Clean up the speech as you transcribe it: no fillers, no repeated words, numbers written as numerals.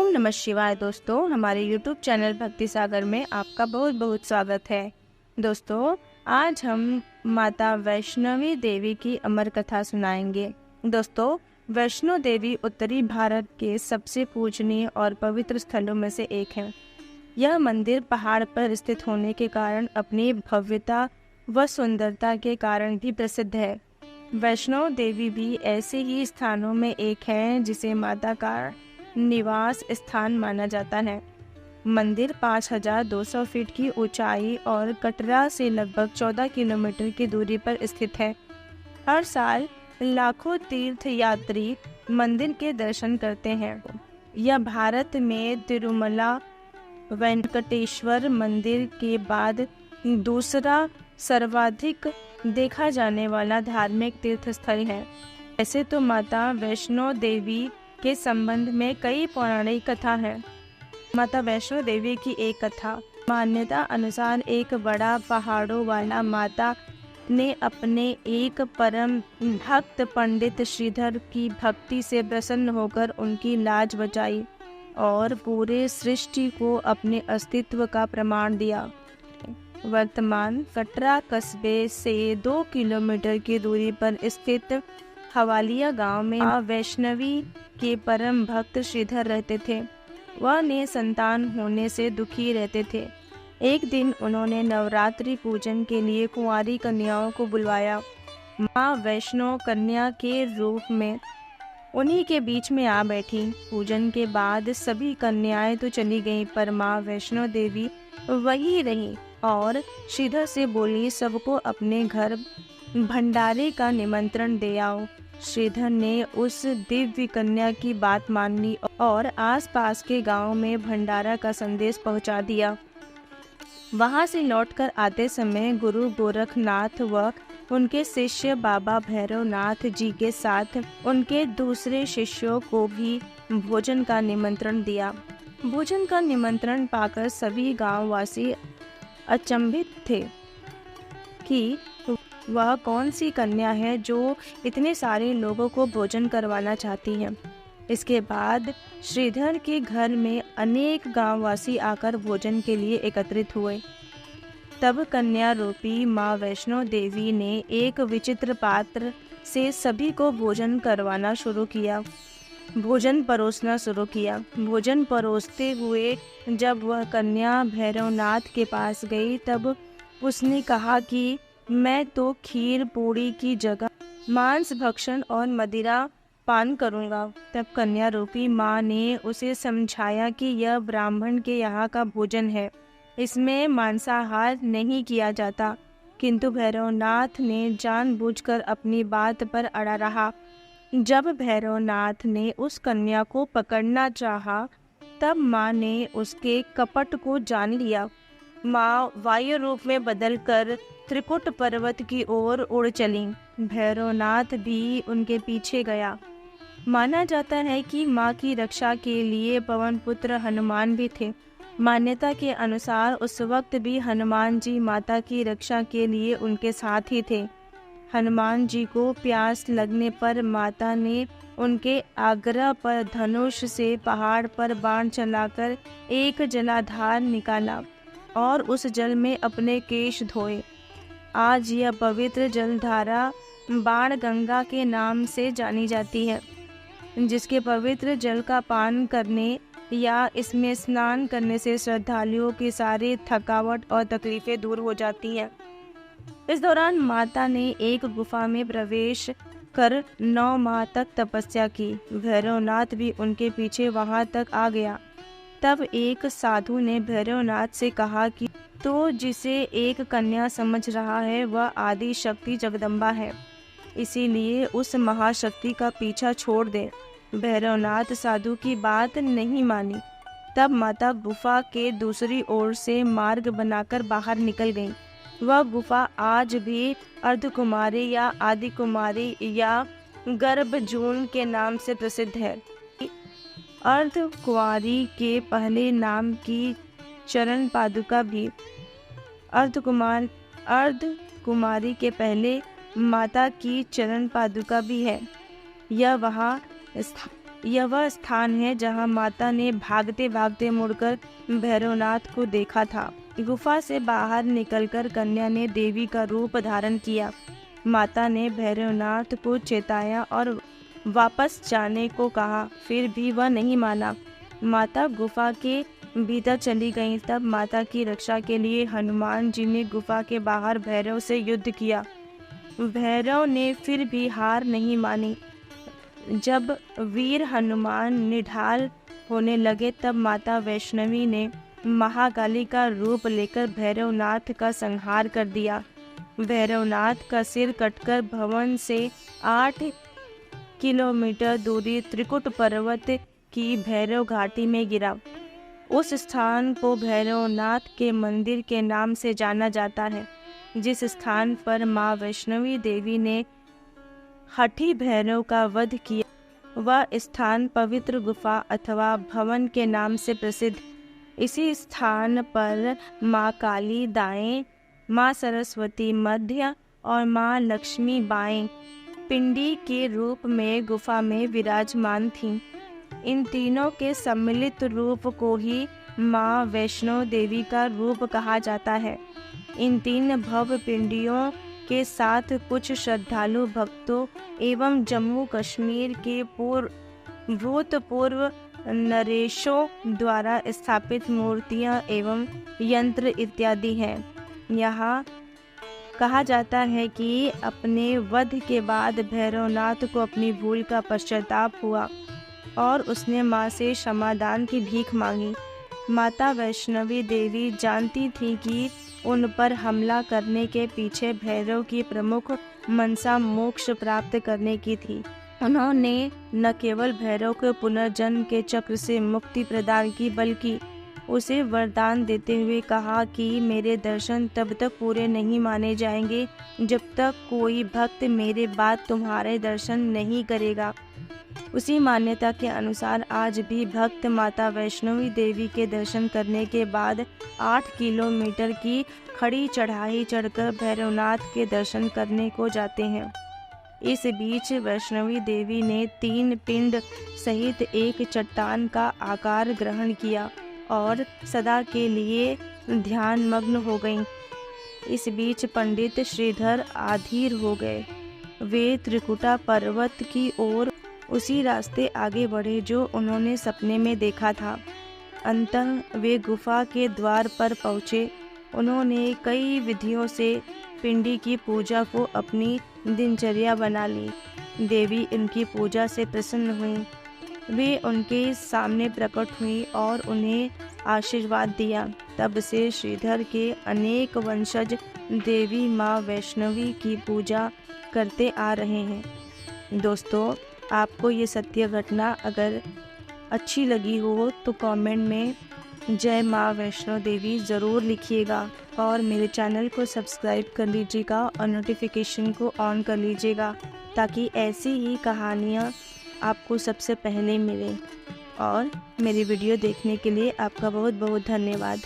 ओम नमः शिवाय। दोस्तों, हमारे YouTube चैनल भक्ति सागर में आपका बहुत बहुत स्वागत है। दोस्तों, आज हम माता वैष्णवी देवी की अमर कथा सुनाएंगे। दोस्तों, वैष्णो देवी उत्तरी भारत के सबसे पूजनीय और पवित्र स्थलों में से एक है। यह मंदिर पहाड़ पर स्थित होने के कारण अपनी भव्यता व सुंदरता के कारण भी प्रसिद्ध है। वैष्णो देवी भी ऐसे ही स्थानों में एक है जिसे माता का निवास स्थान माना जाता है। मंदिर 5200 फीट की ऊंचाई और कटरा से लगभग 14 किलोमीटर की दूरी पर स्थित है। हर साल लाखों तीर्थ यात्री मंदिर के दर्शन करते हैं। यह भारत में तिरुमला वेंकटेश्वर मंदिर के बाद दूसरा सर्वाधिक देखा जाने वाला धार्मिक तीर्थ स्थल है। ऐसे तो माता वैष्णो देवी के संबंध में कई पौराणिक कथा है। माता वैष्णो देवी की एक कथा। मान्यता अनुसार एक बड़ा पहाड़ों वाला माता ने अपने एक परम भक्त पंडित श्रीधर की भक्ति से प्रसन्न होकर उनकी लाज बचाई और पूरे सृष्टि को अपने अस्तित्व का प्रमाण दिया। वर्तमान कटरा कस्बे से 2 किलोमीटर की दूरी पर स्थित हवालिया गांव में वैष्णवी के परम भक्त श्रीधर रहते थे। वह ने संतान होने से दुखी रहते थे। एक दिन उन्होंने नवरात्रि पूजन के लिए कुंवारी कन्याओं को बुलवाया। माँ वैष्णो कन्या के रूप में उन्हीं के बीच में आ बैठी। पूजन के बाद सभी कन्याएं तो चली गईं, पर माँ वैष्णो देवी वही रही और श्रीधर से बोली, सबको अपने घर भंडारे का निमंत्रण दे आओ। श्रीधर ने उस दिव्य कन्या की बात मान ली और आसपास के गांव में भंडारा का संदेश पहुंचा दिया। वहां से लौटकर आते समय गुरु गोरखनाथ व उनके शिष्य बाबा भैरवनाथ जी के साथ उनके दूसरे शिष्यों को भी भोजन का निमंत्रण दिया। भोजन का निमंत्रण पाकर सभी गांववासी अचंभित थे कि वह कौन सी कन्या है जो इतने सारे लोगों को भोजन करवाना चाहती है। इसके बाद श्रीधर के घर में अनेक गांववासी आकर भोजन के लिए एकत्रित हुए। तब कन्या रूपी माँ वैष्णो देवी ने एक विचित्र पात्र से सभी को भोजन करवाना शुरू किया, भोजन परोसना शुरू किया। भोजन परोसते हुए जब वह कन्या भैरवनाथ के पास गई तब उसने कहा कि मैं तो खीर पूड़ी की जगह मांस भक्षण और मदिरा पान करूंगा। तब कन्या रूपी माँ ने उसे समझाया कि यह ब्राह्मण के यहाँ का भोजन है, इसमें मांसाहार नहीं किया जाता। किंतु भैरवनाथ ने जानबूझकर अपनी बात पर अड़ा रहा। जब भैरवनाथ ने उस कन्या को पकड़ना चाहा, तब माँ ने उसके कपट को जान लिया। माँ वायु रूप में बदलकर त्रिकुट पर्वत की ओर उड़ चली। भैरवनाथ भी उनके पीछे गया। माना जाता है कि माँ की रक्षा के लिए पवन पुत्र हनुमान भी थे। मान्यता के अनुसार उस वक्त भी हनुमान जी माता की रक्षा के लिए उनके साथ ही थे। हनुमान जी को प्यास लगने पर माता ने उनके आग्रह पर धनुष से पहाड़ पर बाण चलाकर एक जलाधार निकाला और उस जल में अपने केश धोए। आज यह पवित्र जलधारा बाण गंगा के नाम से जानी जाती है, जिसके पवित्र जल का पान करने या इसमें स्नान करने से श्रद्धालुओं की सारी थकावट और तकलीफें दूर हो जाती हैं। इस दौरान माता ने एक गुफा में प्रवेश कर 9 माह तक तपस्या की। भैरवनाथ भी उनके पीछे वहां तक आ गया। तब एक साधु ने भैरवनाथ से कहा कि तो जिसे एक कन्या समझ रहा है वह आदि शक्ति जगदम्बा है, इसीलिए उस महाशक्ति का पीछा छोड़ दे। भैरवनाथ साधु की बात नहीं मानी। तब माता गुफा के दूसरी ओर से मार्ग बनाकर बाहर निकल गई। वह गुफा आज भी अर्धकुमारी या आदि कुमारी या गर्भजून के नाम से प्रसिद्ध है। अर्धकुमारी के पहले नाम की चरण पादुका भी अर्धकुमारी के पहले माता की चरण पादुका भी है। यह वहाँ यह वह स्थान है जहां माता ने भागते भागते मुड़कर भैरवनाथ को देखा था। गुफा से बाहर निकलकर कन्या ने देवी का रूप धारण किया। माता ने भैरवनाथ को चेताया और वापस जाने को कहा, फिर भी वह नहीं माना। माता गुफा के भीतर चली गईं। तब माता की रक्षा के लिए हनुमान जी ने गुफा के बाहर भैरव से युद्ध किया। भैरव ने फिर भी हार नहीं मानी। जब वीर हनुमान निढाल होने लगे तब माता वैष्णवी ने महाकाली का रूप लेकर भैरवनाथ का संहार कर दिया। भैरवनाथ का सिर कटकर भवन से 8 किलोमीटर दूरी त्रिकुट पर्वत की भैरव घाटी में गिरा। उस स्थान को भैरवनाथ के मंदिर के नाम से जाना जाता है। जिस स्थान पर माँ वैष्णवी देवी ने हठी भैरव का वध किया, वह स्थान पवित्र गुफा अथवा भवन के नाम से प्रसिद्ध। इसी स्थान पर माँ काली दाएं, माँ सरस्वती मध्य और माँ लक्ष्मी बाएं पिंडी के रूप में गुफा में विराजमान थीं। इन तीनों के सम्मिलित रूप को ही माँ वैष्णो देवी का रूप कहा जाता है। इन 3 भव्य पिंडियों के साथ कुछ श्रद्धालु भक्तों एवं जम्मू कश्मीर के भूतपूर्व नरेशों द्वारा स्थापित मूर्तियां एवं यंत्र इत्यादि हैं। यहाँ कहा जाता है कि अपने वध के बाद भैरवनाथ को अपनी भूल का पश्चाताप हुआ और उसने माँ से क्षमादान की भीख मांगी। माता वैष्णवी देवी जानती थी कि उन पर हमला करने के पीछे भैरव की प्रमुख मनसा मोक्ष प्राप्त करने की थी। उन्होंने न केवल भैरव को पुनर्जन्म के चक्र से मुक्ति प्रदान की, बल्कि उसे वरदान देते हुए कहा कि मेरे दर्शन तब तक पूरे नहीं माने जाएंगे जब तक कोई भक्त मेरे बाद तुम्हारे दर्शन नहीं करेगा। उसी मान्यता के अनुसार आज भी भक्त माता वैष्णवी देवी के दर्शन करने के बाद 8 किलोमीटर की खड़ी चढ़ाई चढ़कर भैरवनाथ के दर्शन करने को जाते हैं। इस बीच वैष्णवी देवी ने 3 पिंड सहित एक चट्टान का आकार ग्रहण किया और सदा के लिए ध्यान मग्न हो गईं। इस बीच पंडित श्रीधर आधीर हो गए। वे त्रिकुटा पर्वत की ओर उसी रास्ते आगे बढ़े जो उन्होंने सपने में देखा था। अंततः वे गुफा के द्वार पर पहुँचे। उन्होंने कई विधियों से पिंडी की पूजा को अपनी दिनचर्या बना ली। देवी उनकी पूजा से प्रसन्न हुई। वे उनके सामने प्रकट हुई और उन्हें आशीर्वाद दिया। तब से श्रीधर के अनेक वंशज देवी माँ वैष्णवी की पूजा करते आ रहे हैं। दोस्तों, आपको ये सत्य घटना अगर अच्छी लगी हो तो कमेंट में जय माँ वैष्णो देवी ज़रूर लिखिएगा और मेरे चैनल को सब्सक्राइब कर लीजिएगा और नोटिफिकेशन को ऑन कर लीजिएगा ताकि ऐसी ही कहानियाँ आपको सबसे पहले मिलें। और मेरी वीडियो देखने के लिए आपका बहुत बहुत धन्यवाद।